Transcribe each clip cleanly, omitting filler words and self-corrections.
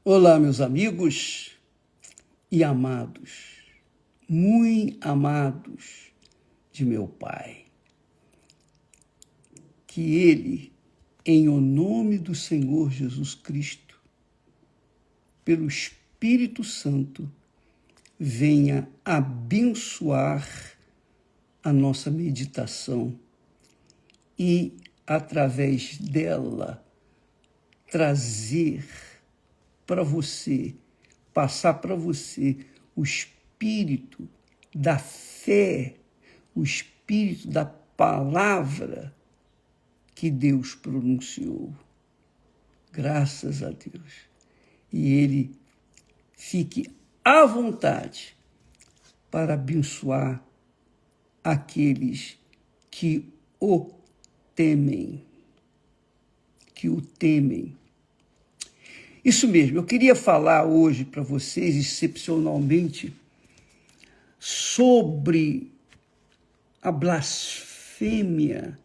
Olá, meus amigos e amados, muito amados de meu Pai. Que Ele, em o nome do Senhor Jesus Cristo, pelo Espírito Santo, venha abençoar a nossa meditação e, através dela, trazer para você, passar para você o espírito da fé, o espírito da palavra que Deus pronunciou. Graças a Deus. E Ele fique à vontade para abençoar aqueles que o temem. Que o temem. Isso mesmo, eu queria falar hoje para vocês, excepcionalmente, sobre a blasfêmia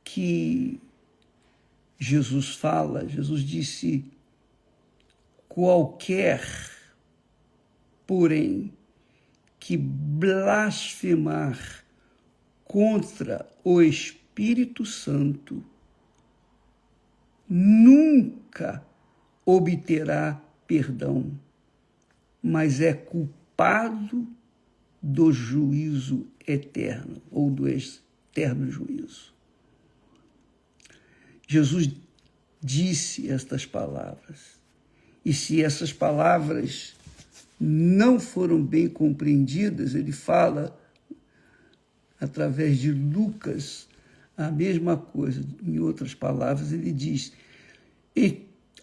que Jesus fala. Jesus disse: qualquer, porém, que blasfemar contra o Espírito Santo nunca obterá perdão, mas é culpado do juízo eterno, ou do eterno juízo. Jesus disse estas palavras, e se essas palavras não foram bem compreendidas, ele fala, através de Lucas, a mesma coisa. Em outras palavras, ele diz: e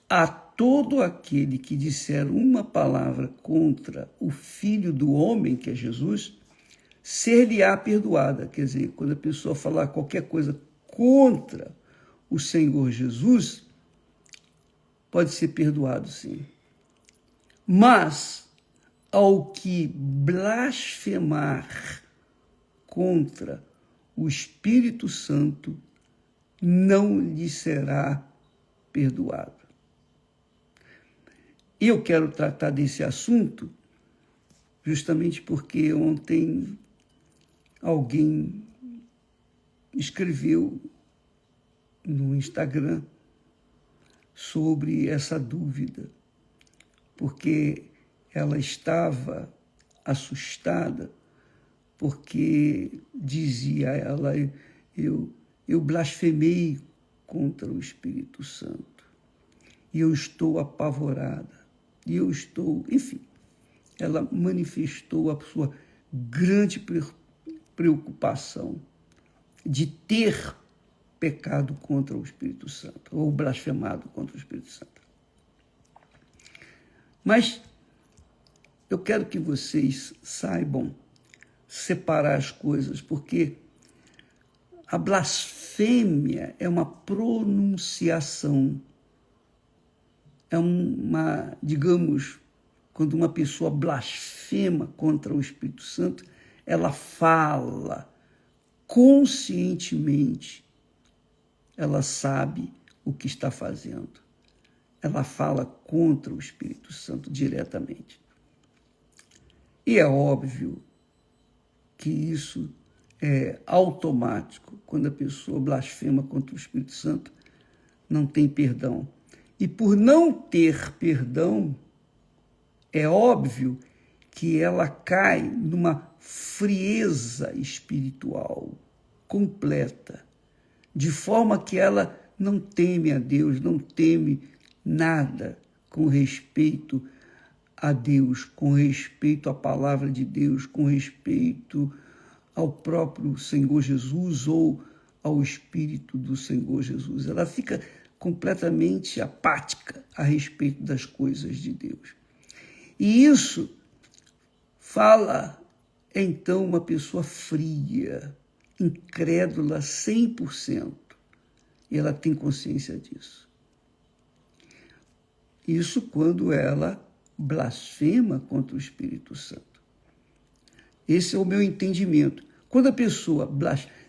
a todo aquele que disser uma palavra contra o Filho do Homem, que é Jesus, ser-lhe-á perdoada. Quer dizer, quando a pessoa falar qualquer coisa contra o Senhor Jesus, pode ser perdoado, sim. Mas ao que blasfemar contra o Espírito Santo, não lhe será perdoado. Eu quero tratar desse assunto justamente porque ontem alguém escreveu no Instagram sobre essa dúvida, porque ela estava assustada, porque dizia ela: eu blasfemei contra o Espírito Santo, e eu estou apavorada, e eu estou... Enfim, ela manifestou a sua grande preocupação de ter pecado contra o Espírito Santo, ou blasfemado contra o Espírito Santo. Mas eu quero que vocês saibam separar as coisas, porque a blasfêmia é uma pronunciação, é uma, digamos, quando uma pessoa blasfema contra o Espírito Santo, ela fala conscientemente, ela sabe o que está fazendo, ela fala contra o Espírito Santo diretamente. E é óbvio que isso é automático. Quando a pessoa blasfema contra o Espírito Santo, não tem perdão. E por não ter perdão, é óbvio que ela cai numa frieza espiritual completa, de forma que ela não teme a Deus, não teme nada com respeito a Deus, com respeito à palavra de Deus, com respeito ao próprio Senhor Jesus ou ao Espírito do Senhor Jesus. Ela fica completamente apática a respeito das coisas de Deus. E isso fala, então, uma pessoa fria, incrédula 100%. E ela tem consciência disso. Isso quando ela blasfema contra o Espírito Santo. Esse é o meu entendimento. Quando a pessoa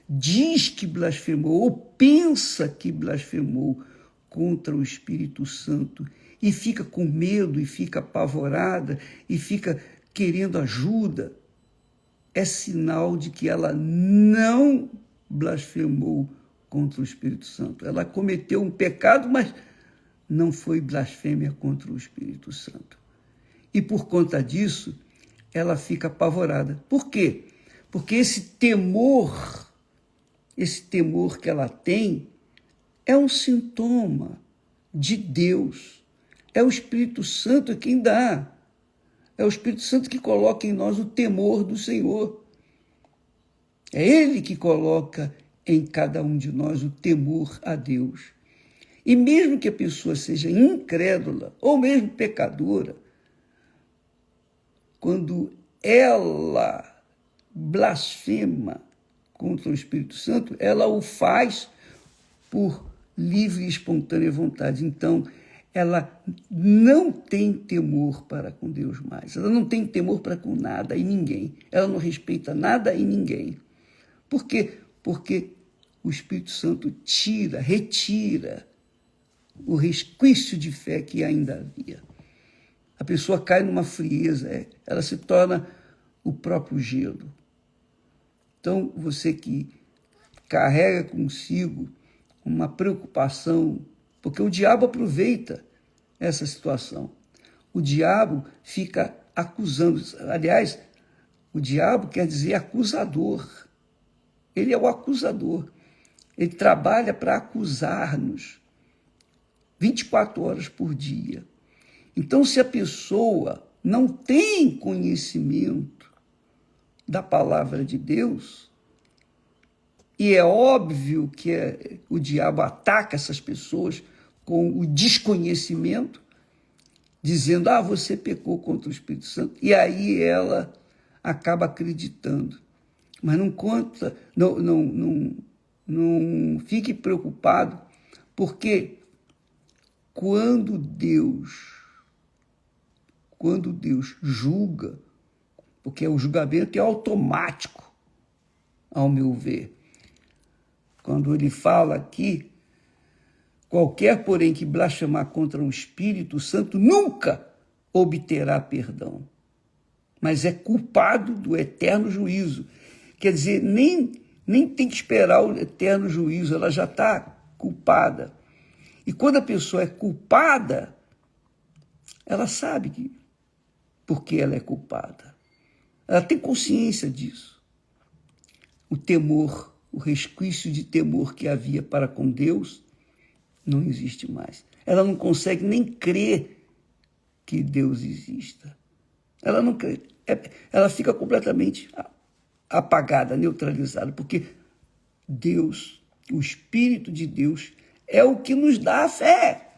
diz que blasfemou ou pensa que blasfemou contra o Espírito Santo e fica com medo, e fica apavorada, e fica querendo ajuda, é sinal de que ela não blasfemou contra o Espírito Santo. Ela cometeu um pecado, mas não foi blasfêmia contra o Espírito Santo. E por conta disso, ela fica apavorada. Por quê? Porque esse temor que ela tem é um sintoma de Deus. É o Espírito Santo quem dá. É o Espírito Santo que coloca em nós o temor do Senhor. É Ele que coloca em cada um de nós o temor a Deus. E mesmo que a pessoa seja incrédula ou mesmo pecadora, quando ela blasfema contra o Espírito Santo, ela o faz por livre e espontânea vontade. Então, ela não tem temor para com Deus mais. Ela não tem temor para com nada e ninguém. Ela não respeita nada e ninguém. Por quê? Porque o Espírito Santo retira o resquício de fé que ainda havia. A pessoa cai numa frieza, ela se torna o próprio gelo. Então, você que carrega consigo uma preocupação, porque o diabo aproveita essa situação. O diabo fica acusando. Aliás, o diabo quer dizer acusador. Ele é o acusador. Ele trabalha para acusar-nos 24 horas por dia. Então, se a pessoa não tem conhecimento da palavra de Deus, e é óbvio que o diabo ataca essas pessoas com o desconhecimento, dizendo, você pecou contra o Espírito Santo, e aí ela acaba acreditando. Mas não conta, não fique preocupado, porque quando Deus julga, porque o julgamento é automático, ao meu ver. Quando ele fala aqui, qualquer, porém, que blasfemar contra o Espírito Santo nunca obterá perdão, mas é culpado do eterno juízo. Quer dizer, nem tem que esperar o eterno juízo, ela já está culpada. E quando a pessoa é culpada, ela sabe por que ela é culpada. Ela tem consciência disso. O temor, o resquício de temor que havia para com Deus, não existe mais. Ela não consegue nem crer que Deus exista. Ela não crê. Ela fica completamente apagada, neutralizada, porque Deus, o Espírito de Deus, é o que nos dá a fé.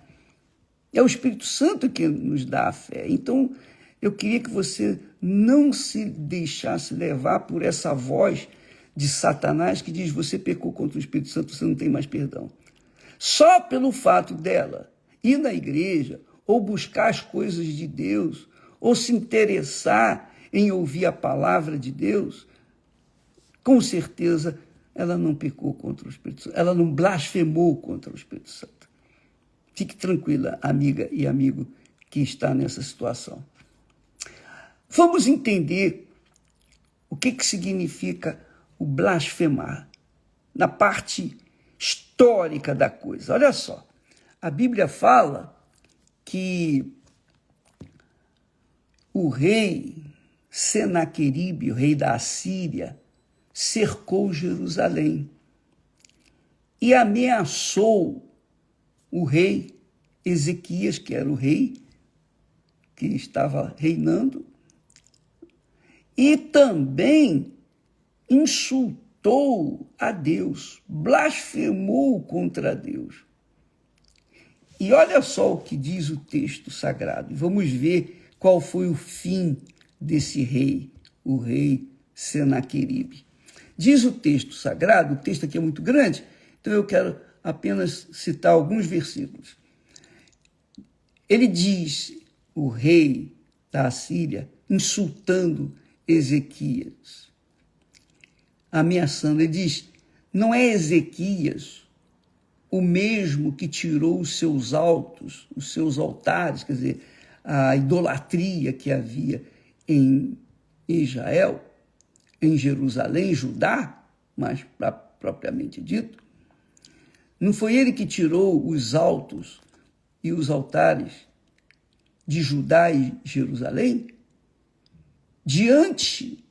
É o Espírito Santo que nos dá a fé. Então, eu queria que você não se deixasse levar por essa voz de Satanás que diz, você pecou contra o Espírito Santo, você não tem mais perdão. Só pelo fato dela ir na igreja, ou buscar as coisas de Deus, ou se interessar em ouvir a palavra de Deus, com certeza ela não pecou contra o Espírito Santo, ela não blasfemou contra o Espírito Santo. Fique tranquila, amiga e amigo que está nessa situação. Vamos entender o que significa o blasfemar na parte histórica da coisa. Olha só, a Bíblia fala que o rei Senaqueribe, o rei da Assíria, cercou Jerusalém e ameaçou o rei Ezequias, que era o rei que estava reinando, e também insultou a Deus, blasfemou contra Deus. E olha só o que diz o texto sagrado. Vamos ver qual foi o fim desse rei, o rei Senaqueribe. Diz o texto sagrado, o texto aqui é muito grande, então eu quero apenas citar alguns versículos. Ele diz, o rei da Assíria, insultando o mesmo que tirou os seus altares, quer dizer, a idolatria que havia em Israel, em Jerusalém, Judá, mais propriamente dito, não foi ele que tirou os altos e os altares de Judá e Jerusalém? Diante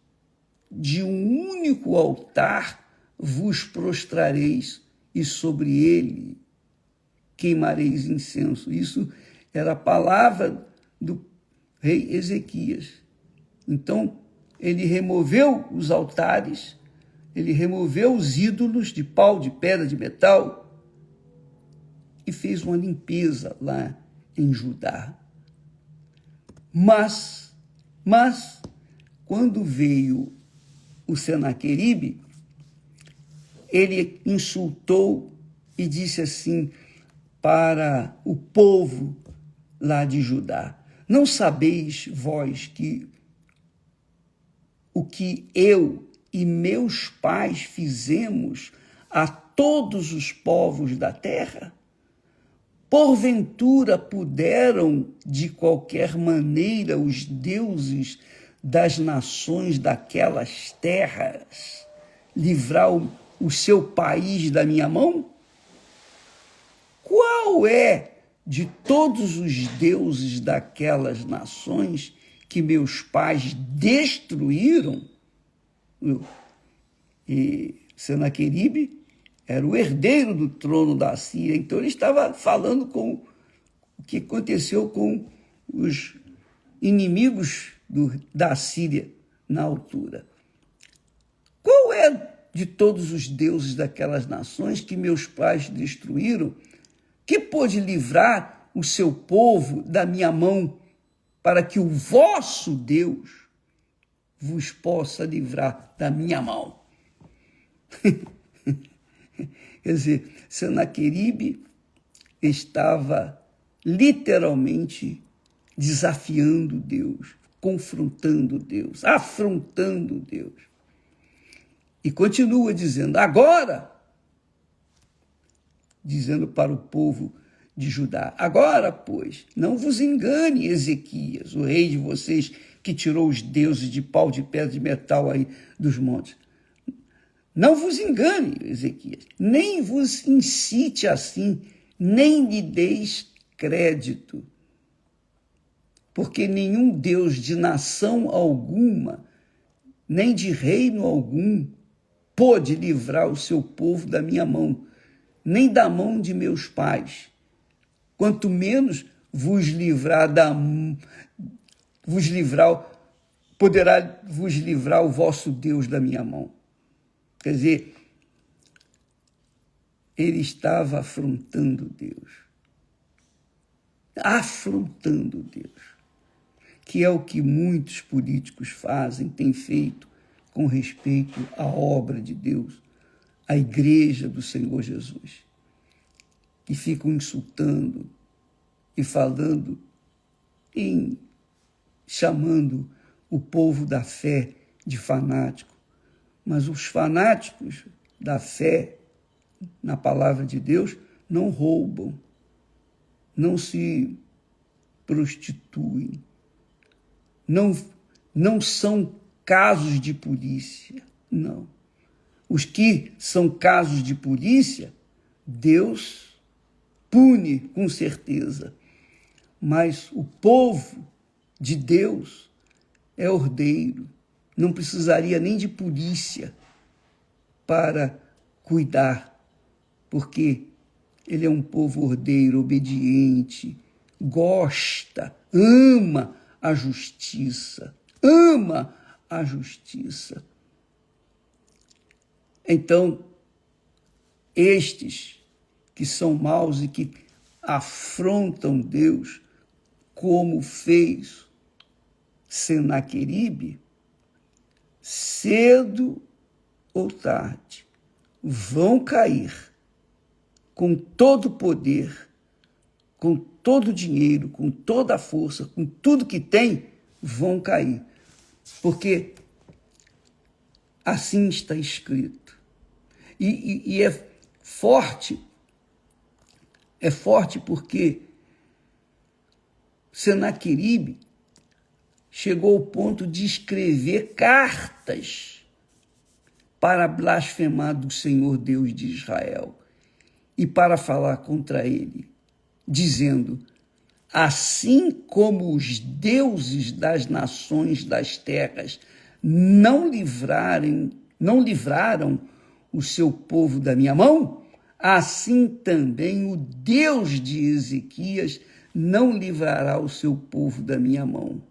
de um único altar vos prostrareis e sobre ele queimareis incenso. Isso era a palavra do rei Ezequias. Então, ele removeu os altares, ele removeu os ídolos de pau, de pedra, de metal e fez uma limpeza lá em Judá. Mas quando veio o Senaqueribe, ele insultou e disse assim para o povo lá de Judá: não sabeis vós que o que eu e meus pais fizemos a todos os povos da terra? Porventura puderam, de qualquer maneira, os deuses das nações daquelas terras livrar o seu país da minha mão? Qual é de todos os deuses daquelas nações que meus pais destruíram? E Senaqueribe era o herdeiro do trono da Síria, então ele estava falando com o que aconteceu com os inimigos da Síria na altura. Qual é de todos os deuses daquelas nações que meus pais destruíram, que pôde livrar o seu povo da minha mão, para que o vosso Deus vos possa livrar da minha mão? Quer dizer, Senaqueribe estava literalmente desafiando Deus, confrontando Deus, afrontando Deus. E continua dizendo, agora, dizendo para o povo de Judá, agora, pois, não vos engane Ezequias, o rei de vocês, que tirou os deuses de pau, de pedra, de metal aí dos montes. Não vos engane, Ezequias, nem vos incite assim, nem lhe deis crédito, porque nenhum Deus de nação alguma, nem de reino algum, pôde livrar o seu povo da minha mão, nem da mão de meus pais, quanto menos poderá vos livrar o vosso Deus da minha mão. Quer dizer, ele estava afrontando Deus, que é o que muitos políticos fazem, têm feito com respeito à obra de Deus, à igreja do Senhor Jesus, que ficam insultando e falando, chamando o povo da fé de fanático. Mas os fanáticos da fé na palavra de Deus não roubam, não se prostituem, não são casos de polícia, não. Os que são casos de polícia, Deus pune com certeza, mas o povo de Deus é ordeiro, não precisaria nem de polícia para cuidar, porque ele é um povo ordeiro, obediente, gosta, ama a justiça, Então, estes que são maus e que afrontam Deus, como fez Senaqueribe, cedo ou tarde vão cair com todo o poder, com todo o dinheiro, com toda a força, com tudo que tem, vão cair. Porque assim está escrito. E é forte É forte porque Senaqueribe chegou ao ponto de escrever cartas para blasfemar do Senhor Deus de Israel e para falar contra ele, dizendo: assim como os deuses das nações das terras não livraram o seu povo da minha mão, assim também o Deus de Ezequias não livrará o seu povo da minha mão.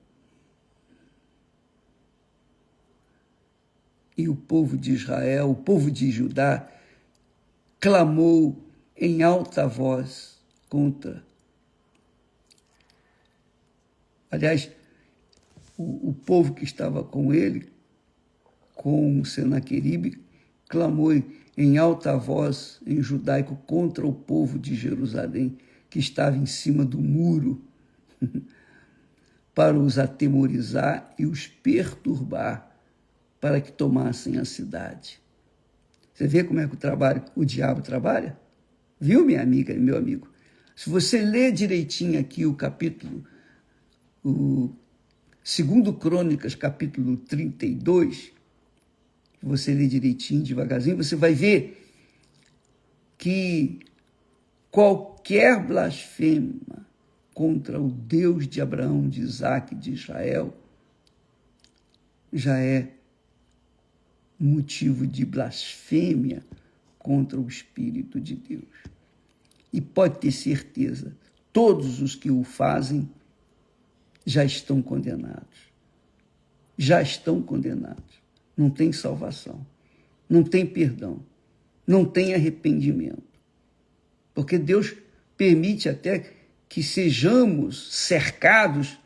E o povo de Israel, o povo de Judá, clamou em alta voz contra. Aliás, o povo que estava com ele, com Senaqueribe, clamou em alta voz, em judaico, contra o povo de Jerusalém, que estava em cima do muro, para os atemorizar e os perturbar, para que tomassem a cidade. Você vê como é que o diabo trabalha? Viu, minha amiga e meu amigo? Se você ler direitinho aqui o capítulo, o 2 Crônicas, capítulo 32, você lê direitinho, devagarzinho, você vai ver que qualquer blasfema contra o Deus de Abraão, de Isaac e de Israel já é motivo de blasfêmia contra o Espírito de Deus. E pode ter certeza, todos os que o fazem já estão condenados. Já estão condenados. Não tem salvação, não tem perdão, não tem arrependimento. Porque Deus permite até que sejamos cercados,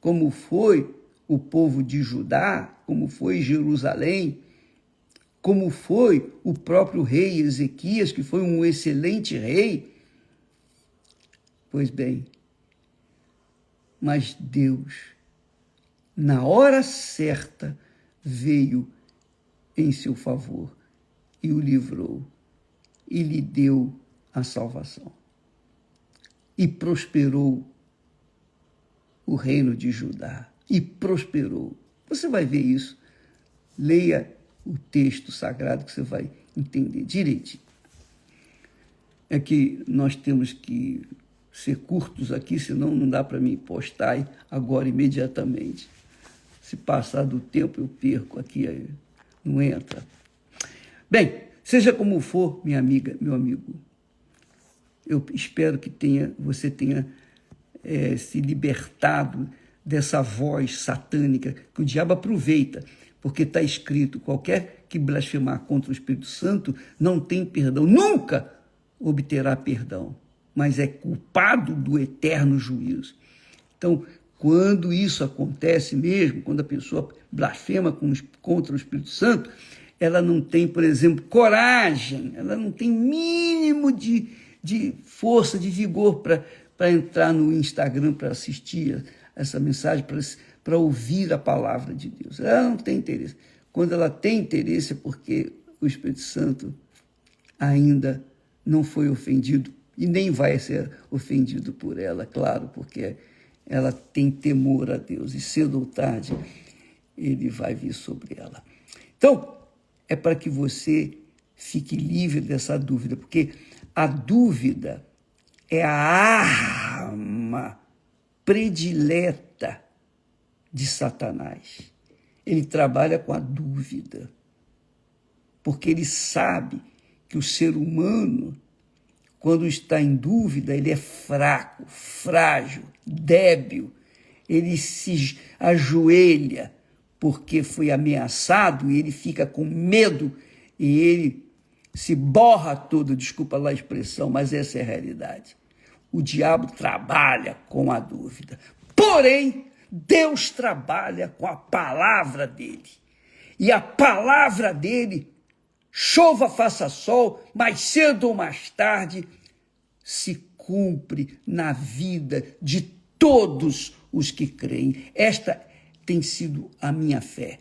como foi o povo de Judá, como foi Jerusalém, como foi o próprio rei Ezequias, que foi um excelente rei. Pois bem, mas Deus, na hora certa, veio em seu favor e o livrou e lhe deu a salvação. E prosperou o reino de Judá. E prosperou. Você vai ver isso. Leia o texto sagrado que você vai entender direitinho. É que nós temos que ser curtos aqui, senão não dá para mim postar agora imediatamente. Se passar do tempo, eu perco aqui, aí não entra. Bem, seja como for, minha amiga, meu amigo, eu espero que você tenha se libertado dessa voz satânica que o diabo aproveita, porque está escrito: qualquer que blasfemar contra o Espírito Santo não tem perdão, nunca obterá perdão, mas é culpado do eterno juízo. Então, quando isso acontece mesmo, quando a pessoa blasfema contra o Espírito Santo, ela não tem, por exemplo, coragem, ela não tem mínimo de força, de vigor para entrar no Instagram, para assistir essa mensagem, para ouvir a palavra de Deus. Ela não tem interesse. Quando ela tem interesse é porque o Espírito Santo ainda não foi ofendido e nem vai ser ofendido por ela, claro, porque ela tem temor a Deus e cedo ou tarde ele vai vir sobre ela. Então, é para que você fique livre dessa dúvida, porque a dúvida é a arma predileta de Satanás. Ele trabalha com a dúvida, porque ele sabe que o ser humano, quando está em dúvida, ele é fraco, frágil, débil. Ele se ajoelha porque foi ameaçado e ele fica com medo e ele se borra todo, desculpa lá a expressão, mas essa é a realidade. O diabo trabalha com a dúvida. Porém, Deus trabalha com a palavra dele. E a palavra dele, chova, faça sol, mais cedo ou mais tarde, se cumpre na vida de todos os que creem. Esta tem sido a minha fé.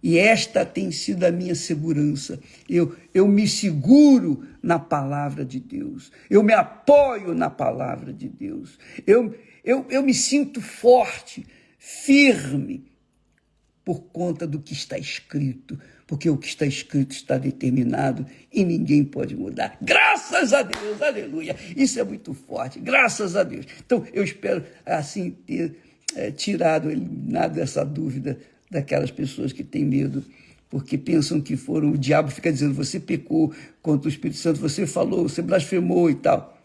E esta tem sido a minha segurança. Eu me seguro na palavra de Deus. Eu me apoio na palavra de Deus. Eu me sinto forte, firme, por conta do que está escrito, porque o que está escrito está determinado e ninguém pode mudar. Graças a Deus, aleluia. Isso é muito forte, graças a Deus. Então, eu espero, assim, ter tirado, eliminado essa dúvida daquelas pessoas que têm medo, porque pensam que foram, o diabo fica dizendo, você pecou contra o Espírito Santo, você falou, você blasfemou e tal.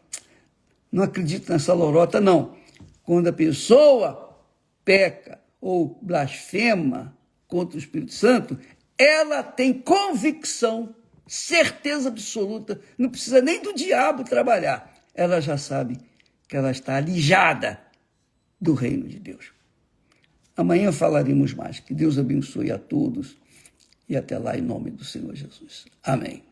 Não acredito nessa lorota, não. Quando a pessoa peca ou blasfema contra o Espírito Santo, ela tem convicção, certeza absoluta, não precisa nem do diabo trabalhar. Ela já sabe que ela está alijada do reino de Deus. Amanhã falaremos mais. Que Deus abençoe a todos e até lá em nome do Senhor Jesus. Amém.